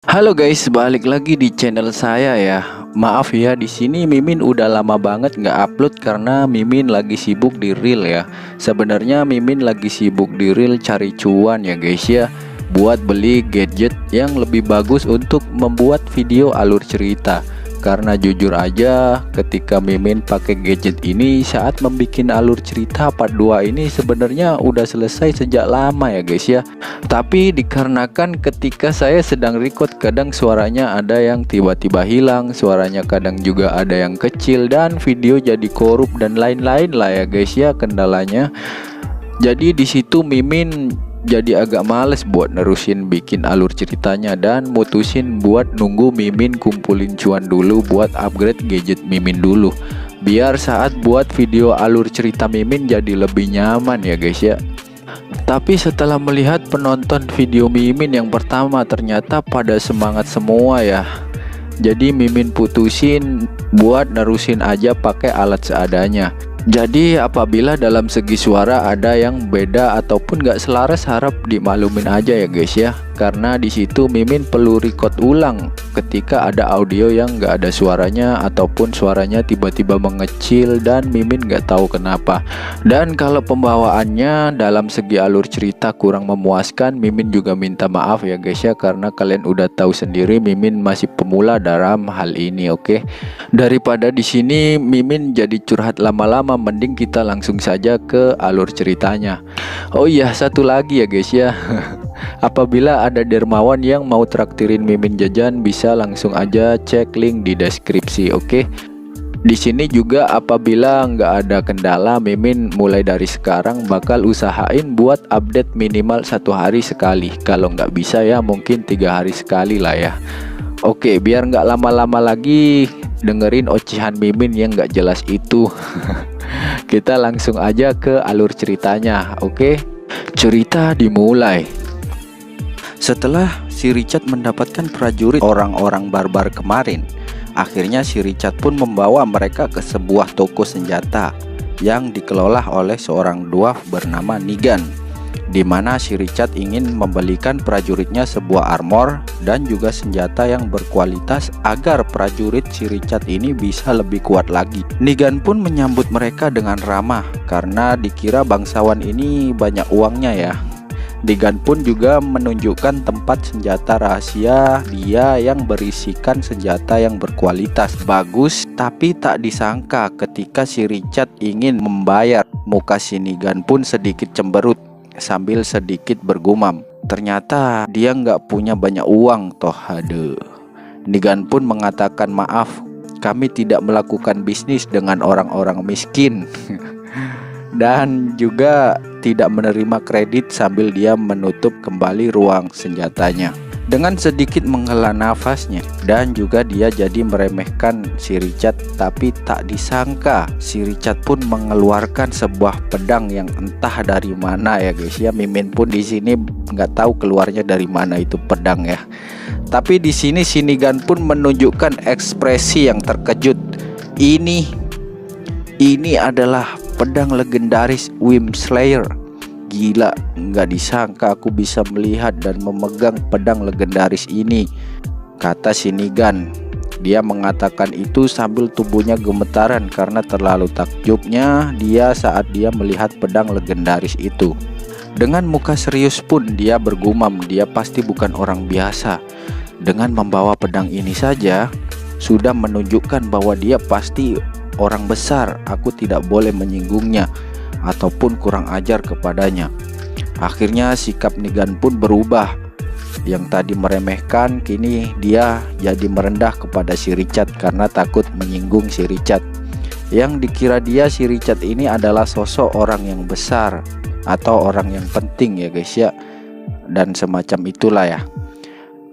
Halo guys, balik lagi di channel saya ya. Maaf ya, di sini Mimin udah lama banget nggak upload karena Mimin lagi sibuk di reel ya. Sebenarnya Mimin lagi sibuk di reel cari cuan ya guys ya, buat beli gadget yang lebih bagus untuk membuat video alur cerita. Karena jujur aja, ketika Mimin pakai gadget ini saat membuat alur cerita part 2 ini sebenarnya udah selesai sejak lama ya guys ya. Tapi dikarenakan ketika saya sedang record kadang suaranya ada yang tiba-tiba hilang, suaranya kadang juga ada yang kecil dan video jadi korup dan lain-lain lah ya guys ya kendalanya. Jadi di situ Mimin jadi agak males buat nerusin bikin alur ceritanya dan mutusin buat nunggu Mimin kumpulin cuan dulu buat upgrade gadget Mimin dulu. Biar saat buat video alur cerita Mimin jadi lebih nyaman ya guys ya. Tapi setelah melihat penonton video Mimin yang pertama ternyata pada semangat semua ya. Jadi Mimin putusin buat nerusin aja pakai alat seadanya. Jadi apabila dalam segi suara ada yang beda ataupun gak selaras harap dimaklumin aja ya guys ya. Karena di situ Mimin perlu record ulang ketika ada audio yang gak ada suaranya ataupun suaranya tiba-tiba mengecil dan Mimin gak tahu kenapa. Dan kalau pembawaannya dalam segi alur cerita kurang memuaskan, Mimin juga minta maaf ya guys ya, karena kalian udah tahu sendiri Mimin masih pemula dalam hal ini, oke? Daripada di sini Mimin jadi curhat lama-lama, mending kita langsung saja ke alur ceritanya. Oh iya, satu lagi ya guys ya. Apabila ada dermawan yang mau traktirin Mimin jajan, bisa langsung aja cek link di deskripsi, oke? Di sini juga apabila nggak ada kendala, Mimin mulai dari sekarang bakal usahain buat update minimal 1 hari sekali. Kalau nggak bisa ya mungkin 3 hari sekali lah ya. Oke, biar nggak lama-lama lagi dengerin ocehan Mimin yang nggak jelas itu. Kita langsung aja ke alur ceritanya, oke? Cerita dimulai. Setelah si Richard mendapatkan prajurit orang-orang barbar kemarin, akhirnya si Richard pun membawa mereka ke sebuah toko senjata yang dikelola oleh seorang dwarf bernama Nigan, di mana si Richard ingin membelikan prajuritnya sebuah armor dan juga senjata yang berkualitas agar prajurit si Richard ini bisa lebih kuat lagi. Nigan pun menyambut mereka dengan ramah karena dikira bangsawan ini banyak uangnya ya. Nigan pun juga menunjukkan tempat senjata rahasia dia yang berisikan senjata yang berkualitas bagus. Tapi tak disangka ketika si Richard ingin membayar, muka si Nigan pun sedikit cemberut sambil sedikit bergumam. Ternyata dia nggak punya banyak uang toh, aduh. Nigan pun mengatakan maaf, kami tidak melakukan bisnis dengan orang-orang miskin. Dan juga tidak menerima kredit sambil dia menutup kembali ruang senjatanya. Dengan sedikit menghela nafasnya dan juga dia jadi meremehkan si Richard, tapi tak disangka si Richard pun mengeluarkan sebuah pedang yang entah dari mana ya guys ya. Mimin pun di sini nggak tahu keluarnya dari mana itu pedang ya. Tapi di sini si Nigan pun menunjukkan ekspresi yang terkejut. Ini adalah pedang legendaris Wyrmslayer. Gila, nggak disangka aku bisa melihat dan memegang pedang legendaris ini, kata si Nigan. Dia mengatakan itu sambil tubuhnya gemetaran karena terlalu takjubnya dia saat dia melihat pedang legendaris itu. Dengan muka serius pun dia bergumam dia pasti bukan orang biasa. Dengan membawa pedang ini saja sudah menunjukkan bahwa dia pasti orang besar. Aku tidak boleh menyinggungnya ataupun kurang ajar kepadanya. Akhirnya sikap Nigan pun berubah. Yang tadi meremehkan kini dia jadi merendah kepada si Richard karena takut menyinggung si Richard. Yang dikira dia si Richard ini adalah sosok orang yang besar atau orang yang penting ya guys ya. Dan semacam itulah ya.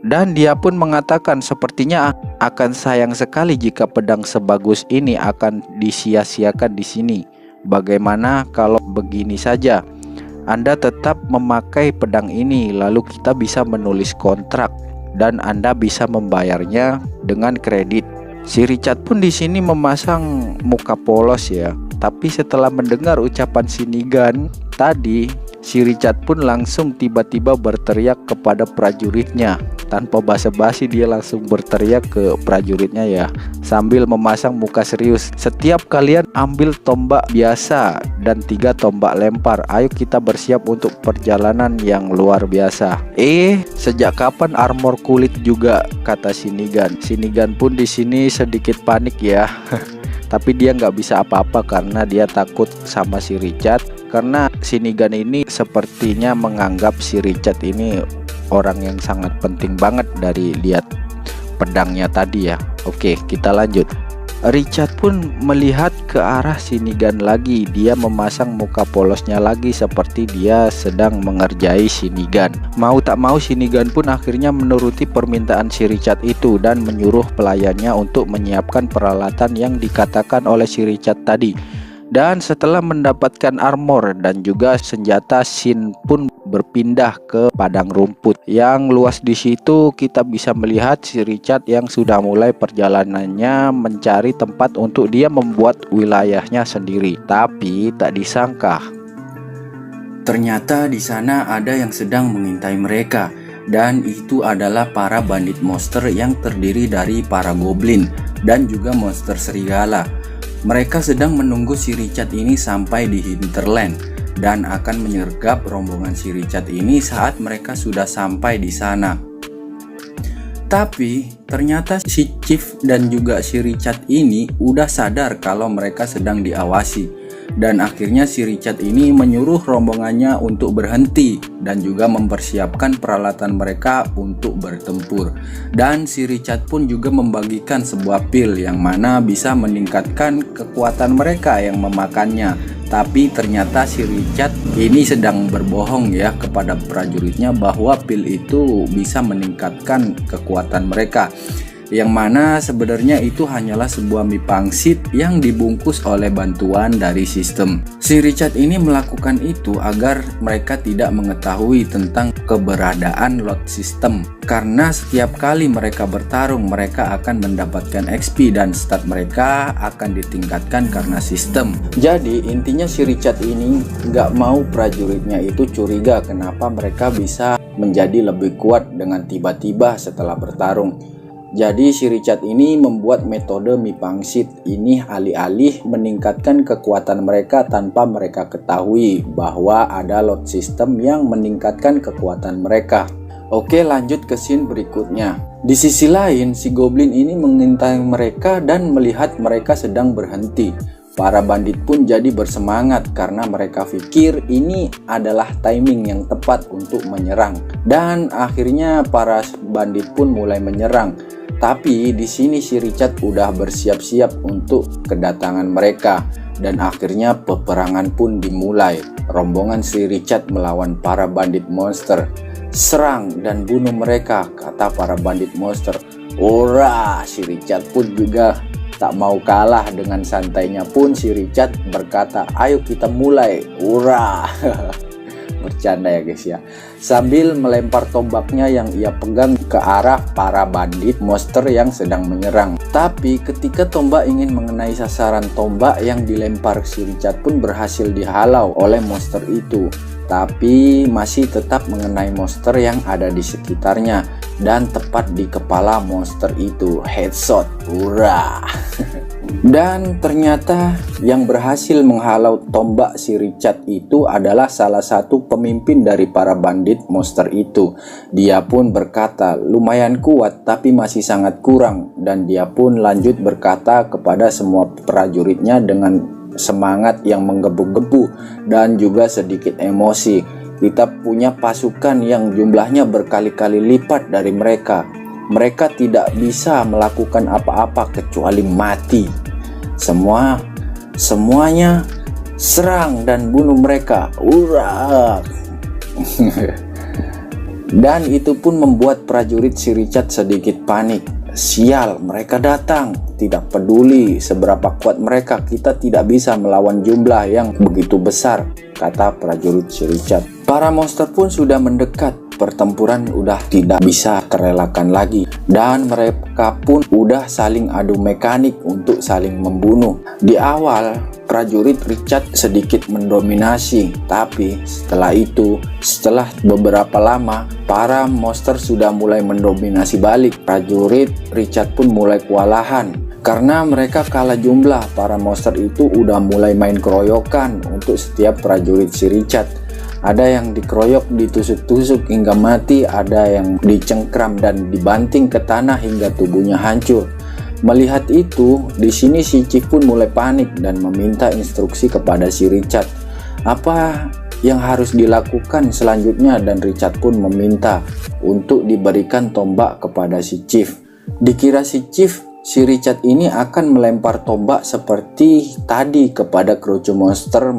Dan dia pun mengatakan sepertinya akan sayang sekali jika pedang sebagus ini akan disia-siakan di sini. Bagaimana kalau begini saja? Anda tetap memakai pedang ini, lalu kita bisa menulis kontrak dan Anda bisa membayarnya dengan kredit. Si Richard pun di sini memasang muka polos ya. Tapi setelah mendengar ucapan si Nigan tadi, si Richard pun langsung tiba-tiba berteriak kepada prajuritnya. Tanpa basa-basi dia langsung berteriak ke prajuritnya ya, sambil memasang muka serius. "Setiap kalian ambil tombak biasa dan 3 tombak lempar. Ayo kita bersiap untuk perjalanan yang luar biasa." Sejak kapan armor kulit juga, kata Shinigan. Shinigan pun di sini sedikit panik ya. Tapi dia nggak bisa apa-apa karena dia takut sama si Richard. Karena Shinigan ini sepertinya menganggap si Richard ini orang yang sangat penting banget dari lihat pedangnya tadi ya. Oke, kita lanjut. Richard pun melihat ke arah Shinigan lagi. Dia memasang muka polosnya lagi seperti dia sedang mengerjai Shinigan. Mau tak mau Shinigan pun akhirnya menuruti permintaan si Richard itu dan menyuruh pelayannya untuk menyiapkan peralatan yang dikatakan oleh si Richard tadi. Dan setelah mendapatkan armor dan juga senjata, Shin pun berpindah ke padang rumput yang luas. Di situ kita bisa melihat si Richard yang sudah mulai perjalanannya mencari tempat untuk dia membuat wilayahnya sendiri. Tapi tak disangka, ternyata di sana ada yang sedang mengintai mereka, dan itu adalah para bandit monster yang terdiri dari para goblin dan juga monster serigala. Mereka sedang menunggu si Richard ini sampai di hinterland dan akan menyergap rombongan si Richard ini saat mereka sudah sampai di sana. Tapi ternyata si Chief dan juga si Richard ini udah sadar kalau mereka sedang diawasi. Dan akhirnya si Richard ini menyuruh rombongannya untuk berhenti dan juga mempersiapkan peralatan mereka untuk bertempur. Dan si Richard pun juga membagikan sebuah pil yang mana bisa meningkatkan kekuatan mereka yang memakannya. Tapi ternyata si Richard ini sedang berbohong ya kepada prajuritnya bahwa pil itu bisa meningkatkan kekuatan mereka, yang mana sebenarnya itu hanyalah sebuah mie pangsit yang dibungkus oleh bantuan dari sistem. Si Richard ini melakukan itu agar mereka tidak mengetahui tentang keberadaan lot system, karena setiap kali mereka bertarung mereka akan mendapatkan XP dan stat mereka akan ditingkatkan karena sistem. Jadi intinya si Richard ini nggak mau prajuritnya itu curiga kenapa mereka bisa menjadi lebih kuat dengan tiba-tiba setelah bertarung. Jadi si Richard ini membuat metode mie pangsit ini alih-alih meningkatkan kekuatan mereka tanpa mereka ketahui bahwa ada lot system yang meningkatkan kekuatan mereka. Oke, lanjut ke scene berikutnya. Di sisi lain, si Goblin ini mengintai mereka dan melihat mereka sedang berhenti. Para bandit pun jadi bersemangat karena mereka pikir ini adalah timing yang tepat untuk menyerang. Dan akhirnya para bandit pun mulai menyerang. Tapi di sini si Richard udah bersiap-siap untuk kedatangan mereka dan akhirnya peperangan pun dimulai. Rombongan si Richard melawan para bandit monster. "Serang dan bunuh mereka," kata para bandit monster. Ora, si Richard pun juga tak mau kalah. Dengan santainya pun si Richard berkata, "Ayo kita mulai." Ura. Bercanda ya guys ya. Sambil melempar tombaknya yang ia pegang ke arah para bandit monster yang sedang menyerang. Tapi ketika tombak ingin mengenai sasaran, tombak yang dilempar si Richard pun berhasil dihalau oleh monster itu. Tapi masih tetap mengenai monster yang ada di sekitarnya dan tepat di kepala monster itu. Headshot. Ura. Dan ternyata yang berhasil menghalau tombak si Richard itu adalah salah satu pemimpin dari para bandit monster itu. Dia pun berkata, "Lumayan kuat tapi masih sangat kurang." Dan dia pun lanjut berkata kepada semua prajuritnya dengan semangat yang menggebu-gebu dan juga sedikit emosi, "Kita punya pasukan yang jumlahnya berkali-kali lipat dari mereka. Mereka tidak bisa melakukan apa-apa kecuali mati. Semuanya serang dan bunuh mereka." Ura. Dan itu pun membuat prajurit si Richard sedikit panik. "Sial, mereka datang. Tidak peduli seberapa kuat mereka, kita tidak bisa melawan jumlah yang begitu besar," kata prajurit si Richard. Para monster pun sudah mendekat, pertempuran udah tidak bisa terelakkan lagi, dan mereka pun udah saling adu mekanik untuk saling membunuh. Di awal prajurit Richard sedikit mendominasi, tapi setelah beberapa lama para monster sudah mulai mendominasi balik. Prajurit Richard pun mulai kewalahan karena mereka kalah jumlah. Para monster itu udah mulai main keroyokan untuk setiap prajurit si Richard. Ada yang dikeroyok, ditusuk-tusuk hingga mati, ada yang dicengkram dan dibanting ke tanah hingga tubuhnya hancur. Melihat itu, di sini si Chief pun mulai panik dan meminta instruksi kepada si Richard apa yang harus dilakukan selanjutnya, dan Richard pun meminta untuk diberikan tombak kepada si Chief. Dikira si Richard ini akan melempar tombak seperti tadi kepada kerucu monster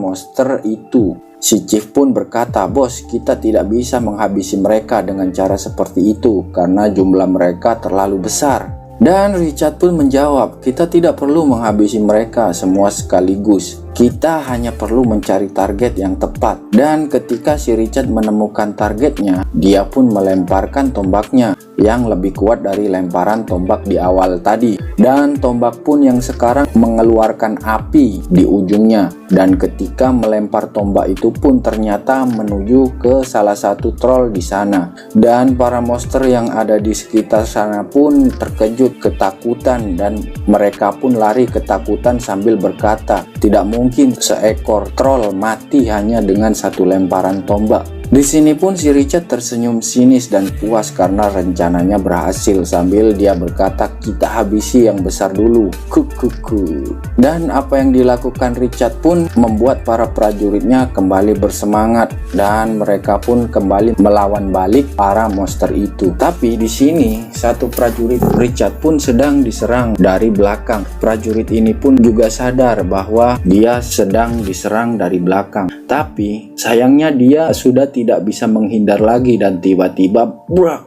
itu. Si Chief pun berkata, "Bos, kita tidak bisa menghabisi mereka dengan cara seperti itu karena jumlah mereka terlalu besar." Dan Richard pun menjawab, "Kita tidak perlu menghabisi mereka semua sekaligus. Kita hanya perlu mencari target yang tepat." Dan ketika si Richard menemukan targetnya, dia pun melemparkan tombaknya yang lebih kuat dari lemparan tombak di awal tadi. Dan tombak pun yang sekarang mengeluarkan api di ujungnya. Dan ketika melempar tombak itu pun ternyata menuju ke salah satu troll di sana. Dan para monster yang ada di sekitar sana pun terkejut, ketakutan, dan mereka pun lari ketakutan sambil berkata, "Tidak mungkin seekor troll mati hanya dengan satu lemparan tombak." Di sini pun si Richard tersenyum sinis dan puas karena rencananya berhasil, sambil dia berkata, "Kita habisi yang besar dulu, kukuku." Dan apa yang dilakukan Richard pun membuat para prajuritnya kembali bersemangat dan mereka pun kembali melawan balik para monster itu. Tapi di sini satu prajurit Richard pun sedang diserang dari belakang. Prajurit ini pun juga sadar bahwa dia sedang diserang dari belakang. Tapi sayangnya dia sudah tidak bisa menghindar lagi, dan tiba-tiba brak,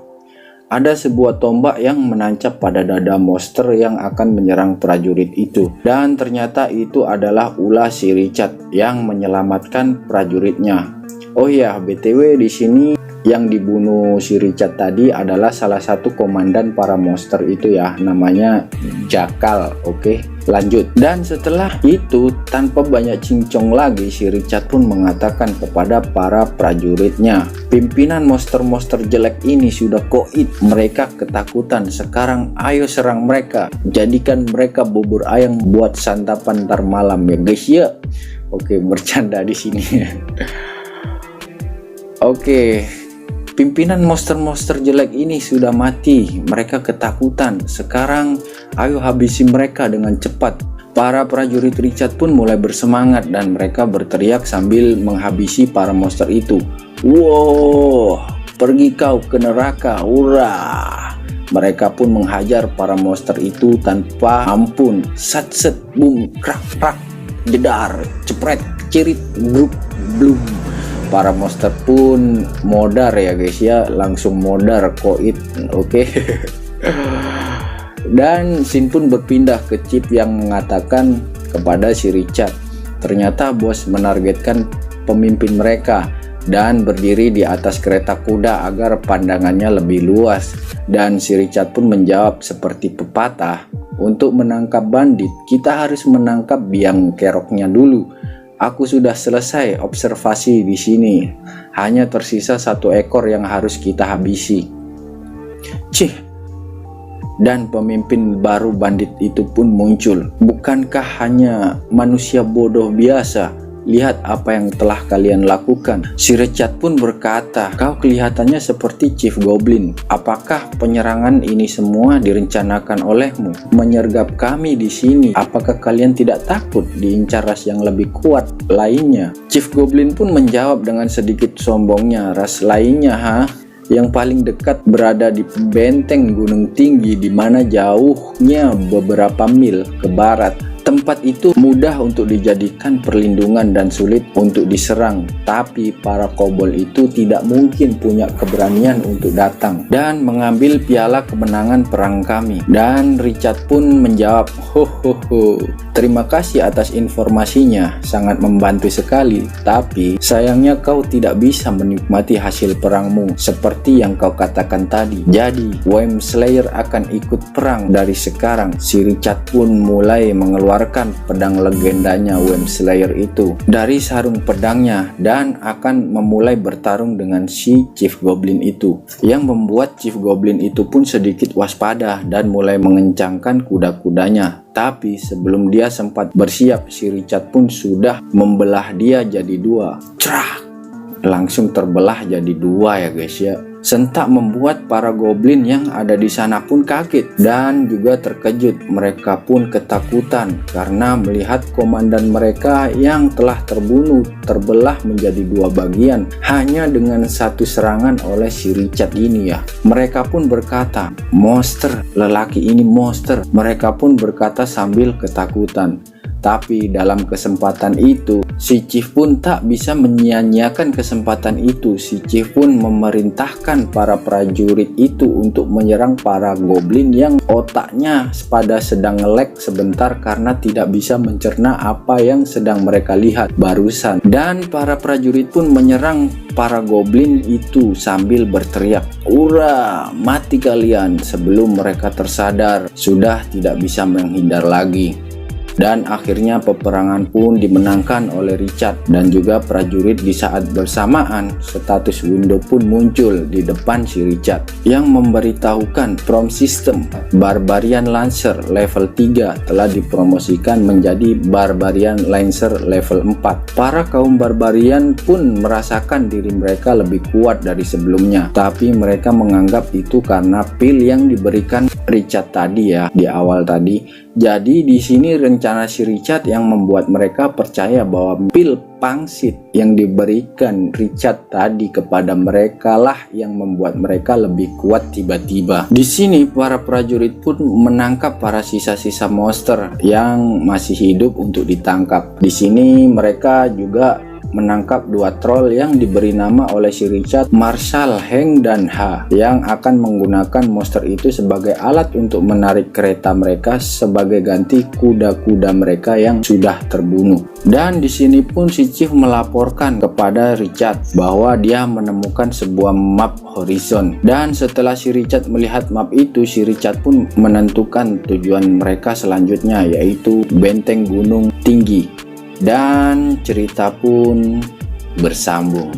ada sebuah tombak yang menancap pada dada monster yang akan menyerang prajurit itu. Dan ternyata itu adalah ulah si Richard yang menyelamatkan prajuritnya. Oh ya, BTW di sini yang dibunuh si Richard tadi adalah salah satu komandan para monster itu ya, namanya Jakal. Oke, lanjut. Dan setelah itu, tanpa banyak cincong lagi, si Richard pun mengatakan kepada para prajuritnya, "Pimpinan monster-monster jelek ini sudah koit, mereka ketakutan. Sekarang ayo serang mereka, jadikan mereka bubur ayam buat santapan ntar malam ya guys ya." Oke, bercanda di sini. Oke, pimpinan monster-monster jelek ini sudah mati, mereka ketakutan. Sekarang ayo habisi mereka dengan cepat. Para prajurit Richard pun mulai bersemangat dan mereka berteriak sambil menghabisi para monster itu. "Wow, pergi kau ke neraka, hurrah!" Mereka pun menghajar para monster itu tanpa ampun. Sat set, boom, krak krak, jedar, cepret, cirit, grup, blum. Para monster pun modar ya guys ya, langsung modar koit. Oke. Dan scene pun berpindah ke Chip yang mengatakan kepada si Richard, ternyata bos menargetkan pemimpin mereka dan berdiri di atas kereta kuda agar pandangannya lebih luas. Dan si Richard pun menjawab seperti pepatah, "Untuk menangkap bandit kita harus menangkap biang keroknya dulu. Aku sudah selesai observasi di sini. Hanya tersisa satu ekor yang harus kita habisi." Cih. Dan pemimpin baru bandit itu pun muncul. "Bukankah hanya manusia bodoh biasa? Lihat apa yang telah kalian lakukan." Si Richard pun berkata, "Kau kelihatannya seperti Chief Goblin. Apakah penyerangan ini semua direncanakan olehmu? Menyergap kami di sini. Apakah kalian tidak takut diincar ras yang lebih kuat lainnya?" Chief Goblin pun menjawab dengan sedikit sombongnya, "Ras lainnya, ha? Yang paling dekat berada di benteng gunung tinggi di mana jauhnya beberapa mil ke barat. Tempat itu mudah untuk dijadikan perlindungan dan sulit untuk diserang, tapi para kobold itu tidak mungkin punya keberanian untuk datang dan mengambil piala kemenangan perang kami. Dan Richard pun menjawab, "Ho, terima kasih atas informasinya, sangat membantu sekali, tapi sayangnya kau tidak bisa menikmati hasil perangmu seperti yang kau katakan tadi. Jadi Wyrm Slayer akan ikut perang dari sekarang." Si Richard pun mulai mengeluarkan pedang legendanya Wyrm Slayer itu dari sarung pedangnya dan akan memulai bertarung dengan si Chief Goblin itu, yang membuat Chief Goblin itu pun sedikit waspada dan mulai mengencangkan kuda-kudanya. Tapi sebelum dia sempat bersiap, si Richard pun sudah membelah dia jadi dua. Crak! Langsung terbelah jadi dua ya guys ya. Sentak membuat para goblin yang ada di sana pun kaget dan juga terkejut. Mereka pun ketakutan karena melihat komandan mereka yang telah terbelah menjadi dua bagian hanya dengan satu serangan oleh si Richard ini ya. Mereka pun berkata, "Monster, lelaki ini monster." Mereka pun berkata sambil ketakutan. Tapi dalam kesempatan itu, si Chief pun tak bisa menyia-nyiakan kesempatan itu. Si Chief pun memerintahkan para prajurit itu untuk menyerang para goblin yang otaknya pada sedang nge-lag sebentar karena tidak bisa mencerna apa yang sedang mereka lihat barusan. Dan para prajurit pun menyerang para goblin itu sambil berteriak, "Ura, mati kalian!" sebelum mereka tersadar sudah tidak bisa menghindar lagi. Dan akhirnya peperangan pun dimenangkan oleh Richard dan juga prajurit. Di saat bersamaan, status window pun muncul di depan si Richard yang memberitahukan From System Barbarian Lancer level 3 telah dipromosikan menjadi Barbarian Lancer level 4. Para kaum barbarian pun merasakan diri mereka lebih kuat dari sebelumnya, tapi mereka menganggap itu karena pil yang diberikan Richard tadi ya di awal tadi. Jadi di sini rencana si Richard yang membuat mereka percaya bahwa pil pangsit yang diberikan Richard tadi kepada mereka lah yang membuat mereka lebih kuat tiba-tiba. Di sini para prajurit pun menangkap para sisa-sisa monster yang masih hidup untuk ditangkap. Di sini mereka juga menangkap dua troll yang diberi nama oleh si Richard, Marshall, Hank, dan H, yang akan menggunakan monster itu sebagai alat untuk menarik kereta mereka sebagai ganti kuda-kuda mereka yang sudah terbunuh. Dan di sini pun si Chief melaporkan kepada Richard bahwa dia menemukan sebuah map Horizon. Dan setelah si Richard melihat map itu, si Richard pun menentukan tujuan mereka selanjutnya, yaitu benteng gunung tinggi. Dan cerita pun bersambung.